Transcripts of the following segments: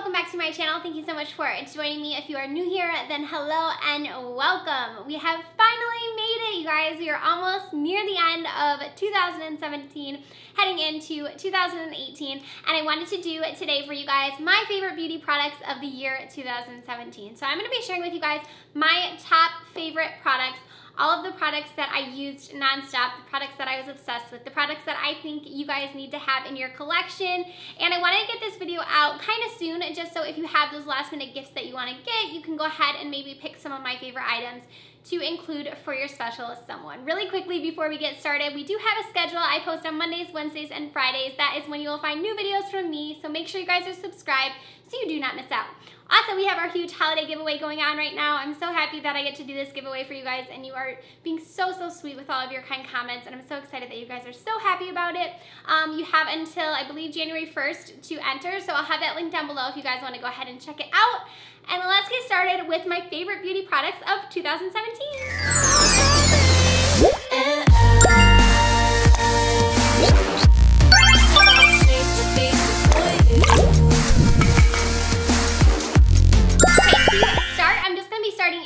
welcome back to my channel. Thank you so much for joining me. If you are new here, then hello and welcome. We have finally made it, you guys. We are almost near the end of 2017, heading into 2018, and I wanted to do today for you guys my favorite beauty products of the year 2017. So I'm going to be sharing with you guys my top favorite products, all of the products that I used nonstop, the products that I was obsessed with, the products that I think you guys need to have in your collection. And I wanted to get this video out kind of soon, just so if you have those last minute gifts that you want to get, you can go ahead and maybe pick some of my favorite items to include for your special someone. Really quickly before we get started, we do have a schedule. I post on Mondays, Wednesdays, and Fridays. That is when you will find new videos from me, so make sure you guys are subscribed so you do not miss out. Also, we have our huge holiday giveaway going on right now. I'm so happy that I get to do this giveaway for you guys, and you are being so sweet with all of your kind comments, and I'm so excited that you guys are so happy about it. You have until, I believe, January 1st to enter, so I'll have that link down below if you guys want to go ahead and check it out. And let's get started with my favorite beauty products of 2017.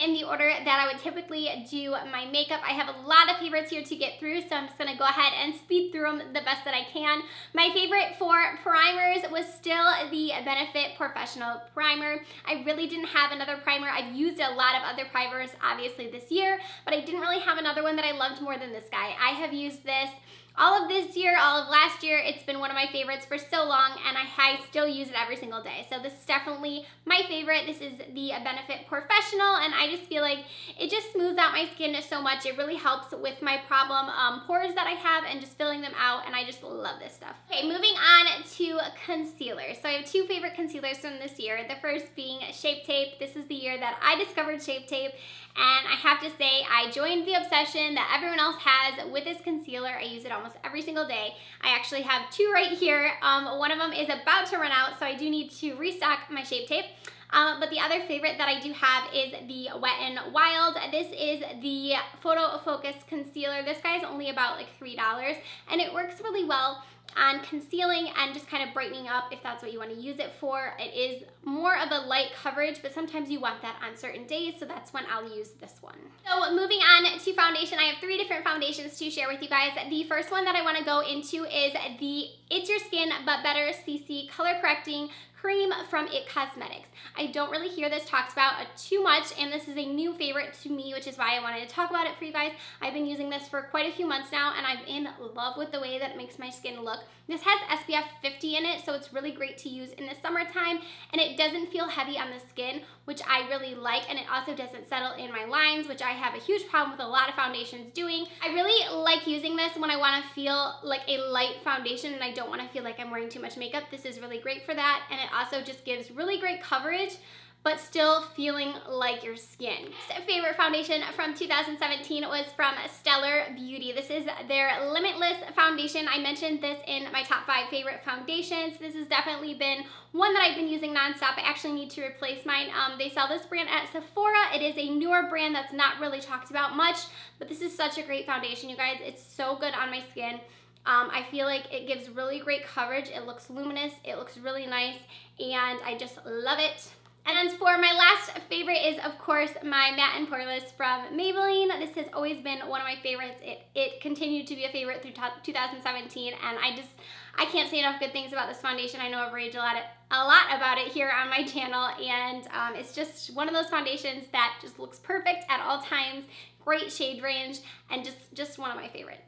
In the order that I would typically do my makeup. I have a lot of favorites here to get through, so I'm just gonna go ahead and speed through them the best that I can. My favorite for primers was still the Benefit Professional Primer. I really didn't have another primer. I've used a lot of other primers obviously this year, but I didn't really have another one that I loved more than this guy. I have used this all of this year, all of last year. It's been one of my favorites for so long, and I still use it every single day. So this is definitely my favorite. This is the Benefit Professional, and I just feel like it just smooths out my skin so much. It really helps with my problem pores that I have and just filling them out, and I just love this stuff. Okay, moving on to concealer. So I have two favorite concealers from this year. The first being Shape Tape. This is the year that I discovered Shape Tape, and I have to say I joined the obsession that everyone else has with this concealer. I use it almost every single day. I actually have two right here. One of them is about to run out, so I do need to restock my Shape Tape. But the other favorite that I do have is the Wet n Wild. This is the Photo Focus Concealer. This guy is only about like $3, and it works really well on concealing and just kind of brightening up if that's what you want to use it for. It is more of a light coverage, but sometimes you want that on certain days, so that's when I'll use this one. So moving on to foundation, I have three different foundations to share with you guys. The first one that I want to go into is the It's Your Skin But Better CC Color Correcting Cream from IT Cosmetics. I don't really hear this talked about too much, and this is a new favorite to me, which is why I wanted to talk about it for you guys. I've been using this for quite a few months now, and I'm in love with the way that it makes my skin look. This has SPF 50 in it, so it's really great to use in the summertime, and it doesn't feel heavy on the skin, which I really like, and it also doesn't settle in my lines, which I have a huge problem with a lot of foundations doing. I really like using this when I want to feel like a light foundation and I don't want to feel like I'm wearing too much makeup. This is really great for that, and it also just gives really great coverage, but still feeling like your skin. Favorite foundation from 2017 was from Stellar Beauty. This is their Limitless Foundation. I mentioned this in my top 5 favorite foundations. This has definitely been one that I've been using nonstop. I actually need to replace mine. They sell this brand at Sephora. It is a newer brand that's not really talked about much, but this is such a great foundation, you guys. It's so good on my skin. I feel like it gives really great coverage. It looks luminous, it looks really nice, and I just love it. And then for my last favorite is, of course, my Matte and Poreless from Maybelline. This has always been one of my favorites. It continued to be a favorite through 2017, and I can't say enough good things about this foundation. I know I've raved a lot about it here on my channel, and it's just one of those foundations that just looks perfect at all times, great shade range, and just one of my favorites.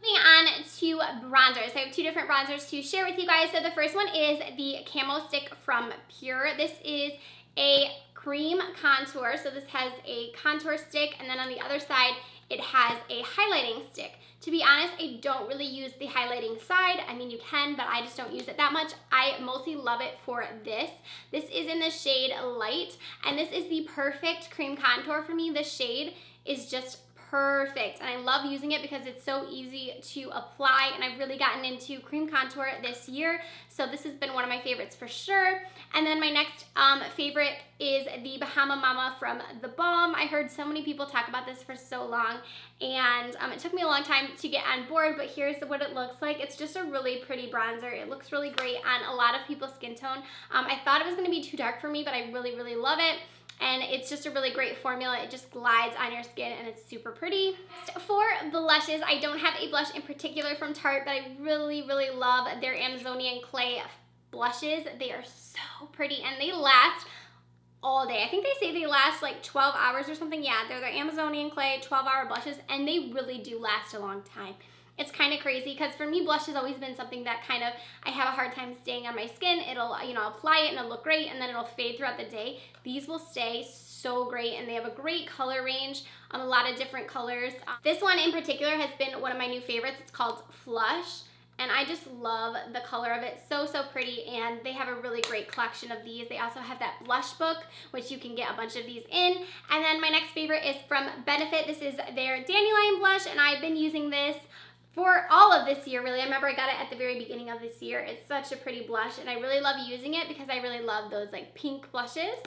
Moving on to bronzers. I have two different bronzers to share with you guys. So the first one is the Camo Stick from Pure. This is a cream contour. So this has a contour stick, and then on the other side, it has a highlighting stick. To be honest, I don't really use the highlighting side. I mean, you can, but I just don't use it that much. I mostly love it for this. This is in the shade Light, and this is the perfect cream contour for me. The shade is just perfect, and I love using it because it's so easy to apply, and I've really gotten into cream contour this year, so this has been one of my favorites for sure. And then my next favorite is the Bahama Mama from The Balm. I heard so many people talk about this for so long, and it took me a long time to get on board, but here's what it looks like. It's just a really pretty bronzer. It looks really great on a lot of people's skin tone. I thought it was going to be too dark for me, but I really, really love it. And it's just a really great formula. It just glides on your skin and it's super pretty. For blushes, I don't have a blush in particular from Tarte, but I really, really love their Amazonian Clay blushes. They are so pretty and they last all day. I think they say they last like 12 hours or something. Yeah, they're the Amazonian Clay 12-hour blushes, and they really do last a long time. It's kind of crazy because for me, blush has always been something that kind of, I have a hard time staying on my skin. It'll, you know, apply it and it'll look great, and then it'll fade throughout the day. These will stay so great, and they have a great color range, a lot of different colors. This one in particular has been one of my new favorites. It's called Flush, and I just love the color of it. So, so pretty, and they have a really great collection of these. They also have that blush book, which you can get a bunch of these in. And then my next favorite is from Benefit. This is their Dandelion blush, and I've been using this for all of this year, really. I remember I got it at the very beginning of this year. It's such a pretty blush, and I really love using it because I really love those like pink blushes.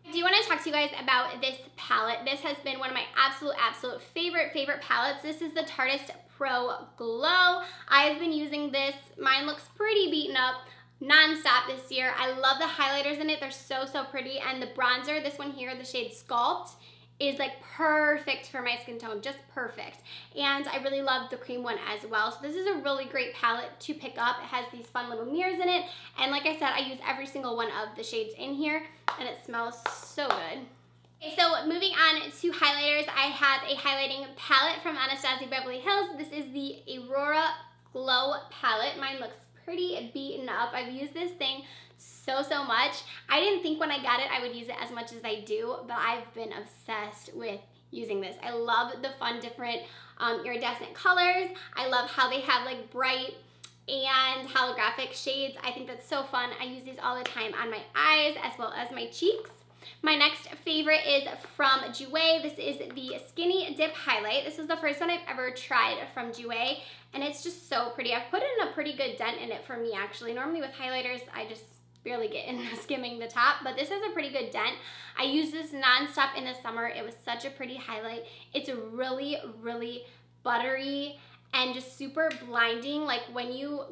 I do want to talk to you guys about this palette. This has been one of my absolute favorite palettes. This is the Tarte Pro Glow. I've been using this. Mine looks pretty beaten up non-stop this year. I love the highlighters in it. They're so, so pretty. And the bronzer, this one here, the shade Sculpt, is like perfect for my skin tone, just perfect. And I really love the cream one as well. So this is a really great palette to pick up. It has these fun little mirrors in it. And like I said, I use every single one of the shades in here, and it smells so good. Okay, so moving on to highlighters, I have a highlighting palette from Anastasia Beverly Hills. This is the Aurora Glow palette. Mine looks pretty beaten up. I've used this thing so much. I didn't think when I got it I would use it as much as I do, but I've been obsessed with using this. I love the fun different iridescent colors. I love how they have like bright and holographic shades. I think that's so fun. I use these all the time on my eyes as well as my cheeks. My next favorite is from Jouer. This is the Skinny Dip Highlight. This is the first one I've ever tried from Jouer, and it's just so pretty. I've put in a pretty good dent in it for me, actually. Normally with highlighters, I just barely get in skimming the top, but this has a pretty good dent. I use this nonstop in the summer. It was such a pretty highlight. It's really buttery and just super blinding. Like when you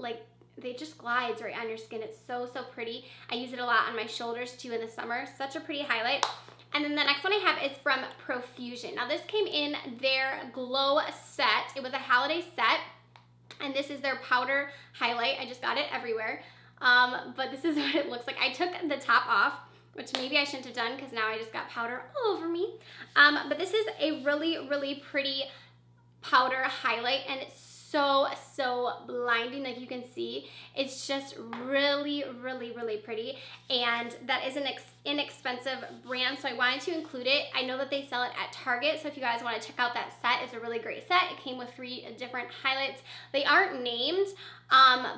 it just glides right on your skin. It's so pretty. I use it a lot on my shoulders too in the summer. Such a pretty highlight. And then the next one I have is from Profusion. Now this came in their glow set. It was a holiday set, and this is their powder highlight. I just got it everywhere. But this is what it looks like. I took the top off, which maybe I shouldn't have done because now I just got powder all over me. But this is a really pretty powder highlight, and it's so blinding. Like you can see, it's just really pretty, and that is an inexpensive brand, so I wanted to include it. I know that they sell it at Target, so if you guys want to check out that set, it's a really great set. It came with 3 different highlights. They aren't named,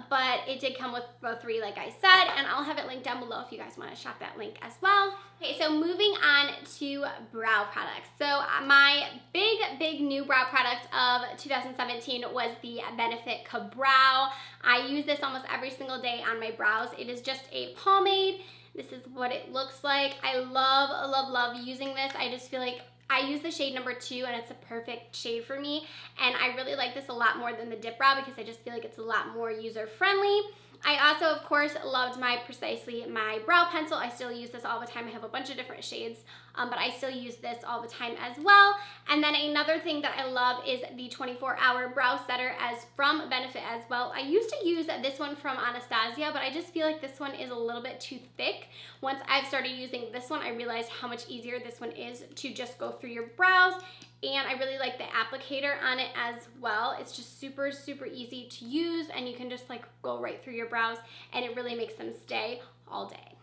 but it did come with the 3 like I said, and I'll have it linked down below if you guys want to shop that link as well. Okay, so moving on to brow products. So my big new brow product of 2017 was the Benefit Ka-Brow. I use this almost every single day on my brows. It is just a pomade. This is what it looks like. I love using this. I just feel like I use the shade number 2, and it's a perfect shade for me. And I really like this a lot more than the Dip Brow because I just feel like it's a lot more user-friendly. I also, of course, loved my Precisely My brow pencil. I still use this all the time. I have a bunch of different shades, but I still use this all the time as well. And then another thing that I love is the 24-hour brow setter as from Benefit as well. I used to use this one from Anastasia, but I just feel like this one is a little bit too thick. Once I've started using this one, I realized how much easier this one is to just go through your brows. And I really like the applicator on it as well. It's just super easy to use, and you can just like go right through your brows, and it really makes them stay all day.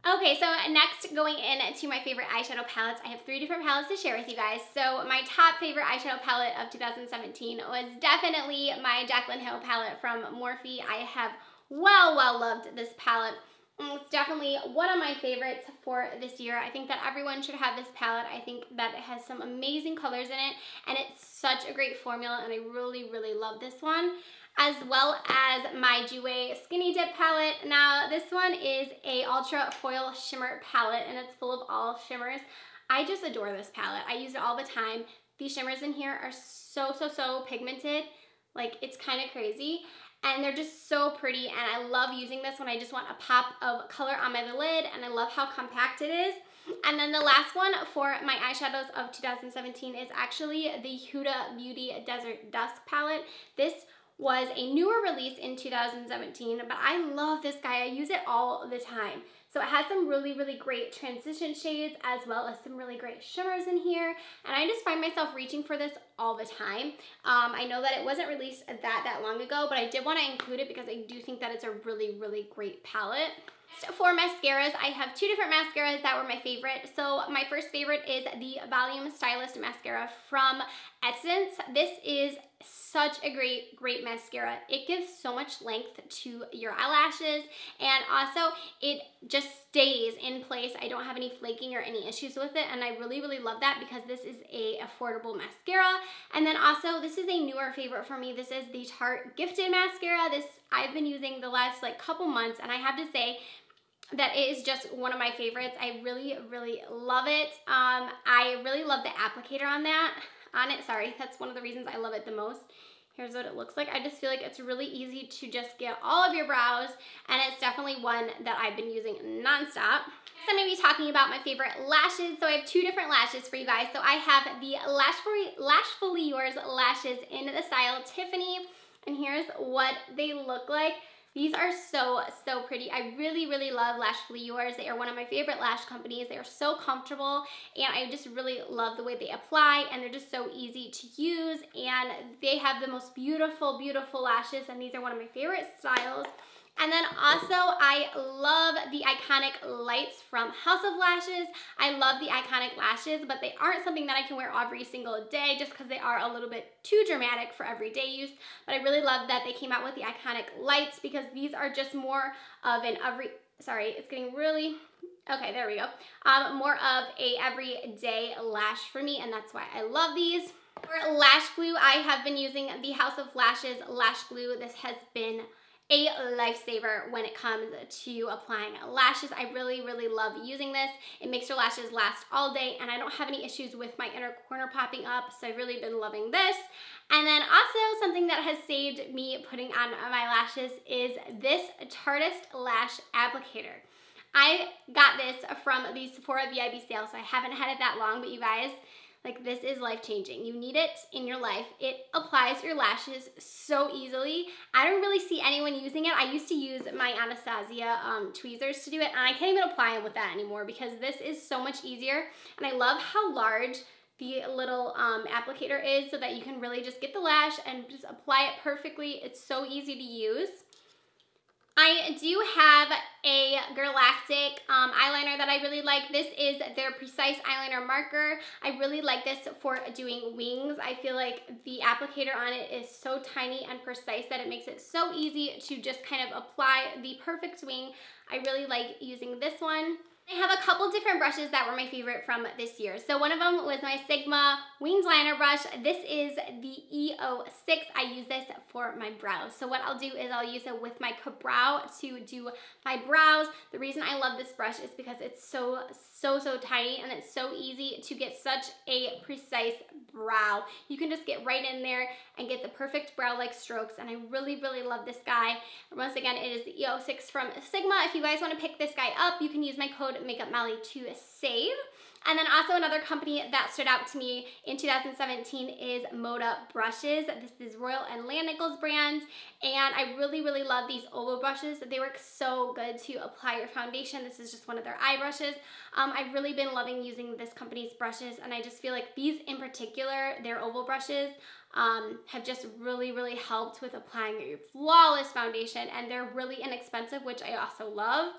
Okay, so next, going into my favorite eyeshadow palettes, I have 3 different palettes to share with you guys. So my top favorite eyeshadow palette of 2017 was definitely my Jaclyn Hill palette from Morphe. I have well loved this palette. It's definitely one of my favorites for this year. I think that everyone should have this palette. I think that it has some amazing colors in it, and it's such a great formula, and I really, really love this one. As well as my Jouer Skinny Dip palette. Now, this one is a Ultra Foil Shimmer palette, and it's full of all shimmers. I just adore this palette. I use it all the time. These shimmers in here are so pigmented. Like, it's kind of crazy. And they're just so pretty, and I love using this when I just want a pop of color on my lid, and I love how compact it is. And then the last one for my eyeshadows of 2017 is actually the Huda Beauty Desert Dusk palette. This was a newer release in 2017, but I love this guy. I use it all the time. So it has some really, really great transition shades as well as some really great shimmers in here. And I just find myself reaching for this all the time. I know that it wasn't released that long ago, but I did want to include it because I do think that it's a really, really great palette. For mascaras, I have two different mascaras that were my favorite. So my first favorite is the Volume Stylist Mascara from Essence. This is such a great mascara. It gives so much length to your eyelashes, and also it just stays in place. I don't have any flaking or any issues with it, and I really, really love that because this is a affordable mascara. And then also, this is a newer favorite for me. This is the Tarte Gifted Mascara. This I've been using the last couple months, and I have to say that it is just one of my favorites. I really, really love it. I really love the applicator on it. Sorry, that's one of the reasons I love it the most. Here's what it looks like. I just feel like it's really easy to just get all of your brows, and it's definitely one that I've been using nonstop. Next, I'm going to be talking about my favorite lashes. So I have two different lashes for you guys. So I have the Lashfully Yours lashes in the style Tiffany, and here's what they look like. These are so pretty. I really, really love Lashfully Yours. They are one of my favorite lash companies. They are so comfortable, and I just really love the way they apply, and they're just so easy to use, and they have the most beautiful, beautiful lashes, and these are one of my favorite styles. And then also, I love the Iconic Lights from House of Lashes. I love the Iconic Lashes, but they aren't something that I can wear every single day just because they are a little bit too dramatic for everyday use. But I really love that they came out with the Iconic Lights because these are just more of an sorry, it's getting really, okay, there we go. More of a everyday lash for me, and that's why I love these. For lash glue, I have been using the House of Lashes lash glue. This has been a lifesaver when it comes to applying lashes. I really, really love using this. It makes your lashes last all day, and I don't have any issues with my inner corner popping up, so I've really been loving this. And then also something that has saved me putting on my lashes is this Tarteist Lash Applicator. I got this from the Sephora VIB sale, so I haven't had it that long, but you guys, like, this is life-changing. You need it in your life. It applies your lashes so easily. I don't really see anyone using it. I used to use my Anastasia tweezers to do it, and I can't even apply them with that anymore because this is so much easier. And I love how large the little applicator is so that you can really just get the lash and just apply it perfectly. It's so easy to use. I do have a Galactic eyeliner that I really like. This is their Precise Eyeliner Marker. I really like this for doing wings. I feel like the applicator on it is so tiny and precise that it makes it so easy to just kind of apply the perfect wing. I really like using this one. I have a couple different brushes that were my favorite from this year. So one of them was my Sigma Winged Liner Brush. This is the E06. I use this for my brows. So what I'll do is I'll use it with my Ka-Brow to do my brows. The reason I love this brush is because it's so tiny, and it's so easy to get such a precise brow. You can just get right in there and get the perfect brow-like strokes, and I really, really love this guy. Once again, it is the E06 from Sigma. If you guys want to pick this guy up, you can use my code MAKEUPMOLLY to save. And then also another company that stood out to me in 2017 is Moda Brushes. This is Royal and Land Nichols brand, and I really, really love these oval brushes. They work so good to apply your foundation. This is just one of their eye brushes. I've really been loving using this company's brushes, and I just feel like these in particular, their oval brushes, have just really, really helped with applying a flawless foundation, and they're really inexpensive, which I also love.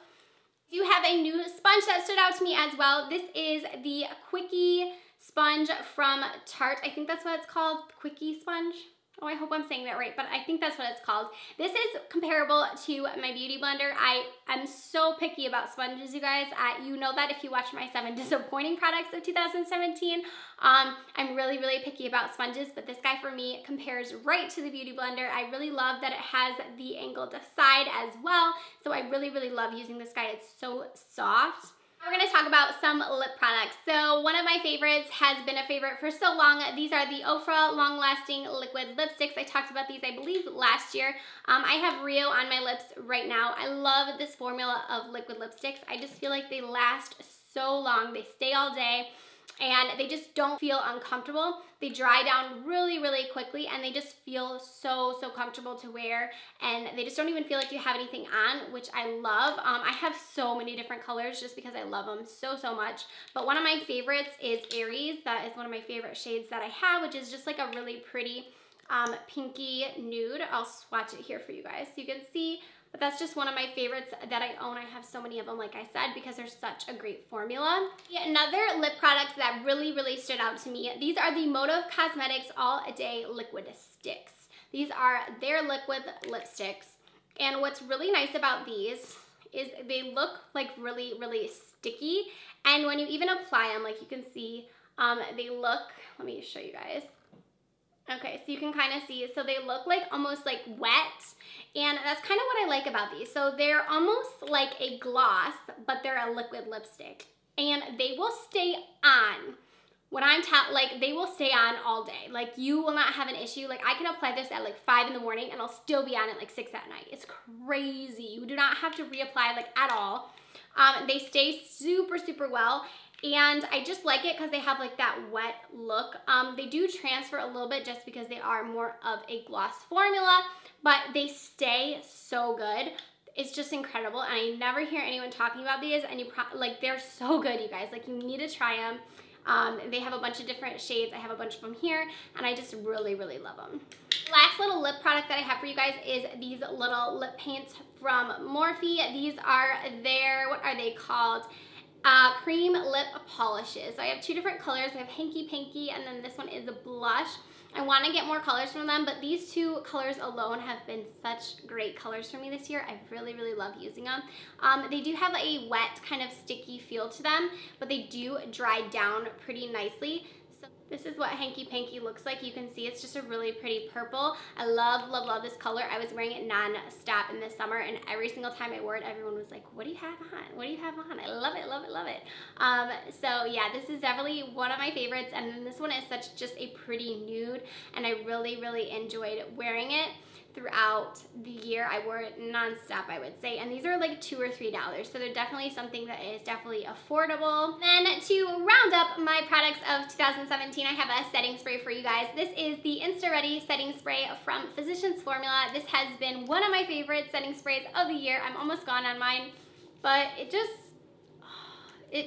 You have a new sponge that stood out to me as well. This is the Quickie sponge from Tarte. I think that's what it's called, Quickie sponge. Oh, I hope I'm saying that right, but I think that's what it's called. This is comparable to my Beauty Blender. I'm so picky about sponges, you guys. You know that if you watch my 7 disappointing products of 2017. I'm really, really picky about sponges, but this guy for me compares right to the Beauty Blender. I really love that it has the angled side as well, so I really, really love using this guy. It's so soft. We're gonna talk about some lip products. So one of my favorites has been a favorite for so long. These are the Ofra Long Lasting Liquid Lipsticks. I talked about these, I believe, last year. I have Rio on my lips right now. I love this formula of liquid lipsticks. I just feel like they last so long. They stay all day, and they just don't feel uncomfortable. They dry down really, really quickly, and they just feel so, so comfortable to wear, and they just don't even feel like you have anything on, which I love. I have so many different colors just because I love them so, so much, but one of my favorites is Aries. That is one of my favorite shades that I have, which is just like a really pretty pinky nude. I'll swatch it here for you guys so you can see. But that's just one of my favorites that I own. I have so many of them, like I said, because they're such a great formula. Another lip product that really, really stood out to me, these are the Motive Cosmetics All Day Liquid Sticks. These are their liquid lipsticks. And what's really nice about these is they look like really, really sticky. And when you even apply them, like you can see, they look, let me show you guys. Okay, so you can kind of see, so they look like almost like wet, and that's kind of what I like about these. So they're almost like a gloss, but they're a liquid lipstick, and they will stay on. When I'm like, they will stay on all day. Like, you will not have an issue. Like, I can apply this at like 5 in the morning, and I'll still be on at like 6 at night. It's crazy. You do not have to reapply like at all. They stay super, super well. And I just like it because they have like that wet look. They do transfer a little bit just because they are more of a gloss formula, but they stay so good. It's just incredible, and I never hear anyone talking about these, and like, they're so good, you guys. Like, you need to try them. They have a bunch of different shades. I have a bunch of them here, and I just really, really love them. Last little lip product that I have for you guys is these little lip paints from Morphe. These are their, what are they called? Cream lip polishes. So I have 2 different colors. I have Hanky Panky, and then this one is a blush. I want to get more colors from them, but these 2 colors alone have been such great colors for me this year. I really, really love using them. They do have a wet, kind of sticky feel to them, but they do dry down pretty nicely. So this is what Hanky Panky looks like. You can see it's just a really pretty purple. I love, love, love this color. I was wearing it non-stop in the summer, and every single time I wore it, everyone was like, what do you have on? What do you have on? I love it, love it, love it. So yeah, this is definitely one of my favorites, and then this one is such just a pretty nude, and I really, really enjoyed wearing it throughout the year. I wore it non-stop, I would say, and these are like $2 or $3, so they're definitely something that is definitely affordable. Then to round up my products of 2017, I have a setting spray for you guys. This is the Insta Ready setting spray from Physicians Formula. This has been one of my favorite setting sprays of the year. I'm almost gone on mine, but it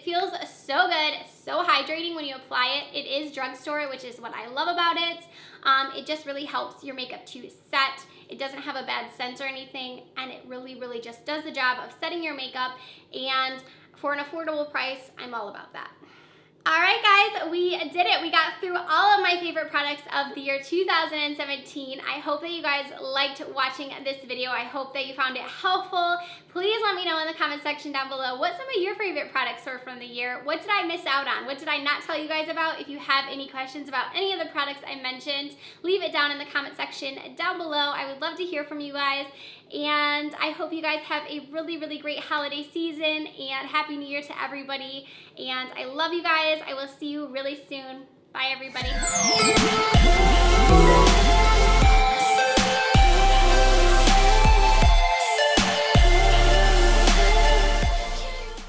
feels so good, so hydrating when you apply it. It is drugstore, which is what I love about it. It just really helps your makeup to set. It doesn't have a bad scent or anything, and it really, really just does the job of setting your makeup, and for an affordable price, I'm all about that. All right, guys, we did it. We got through all of my favorite products of the year 2017. I hope that you guys liked watching this video. I hope that you found it helpful. Please let me know in the comment section down below what some of your favorite products were from the year. What did I miss out on? What did I not tell you guys about? If you have any questions about any of the products I mentioned, leave it down in the comment section down below. I would love to hear from you guys. And I hope you guys have a really, really great holiday season, and Happy New Year to everybody. And I love you guys. I will see you really soon. Bye, everybody.